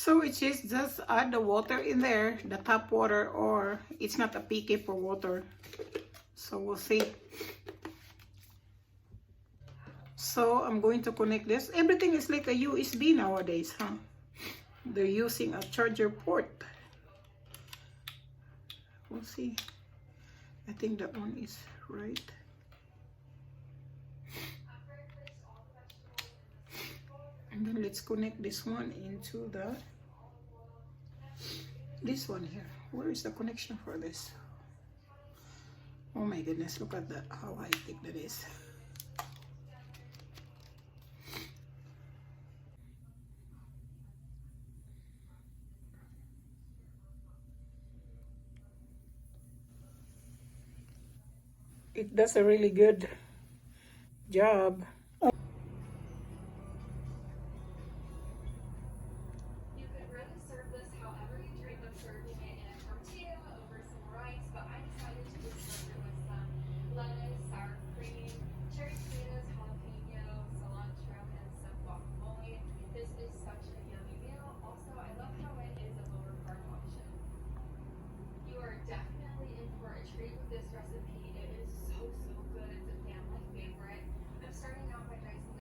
So it is just add the water in there, the tap water, or it's not a picky for water. So we'll see. So I'm going to connect this. Everything is like a USB nowadays, huh? They're using a charger port. We'll see. I think that one is right. And then let's connect this one into this one here. Where is the connection for this? Oh my goodness, look at that, how high thick that is. It does a really good job. You could really serve this however you dream of serving it, in a tortilla over some rice, but I decided to just serve it with some lettuce, sour cream, cherry tomatoes, jalapeno, cilantro, and some guacamole. This is such a yummy meal. Also, I love how it is a lower carb option. You are definitely in for a treat with this recipe. It is so good. It's a family favorite. I'm starting out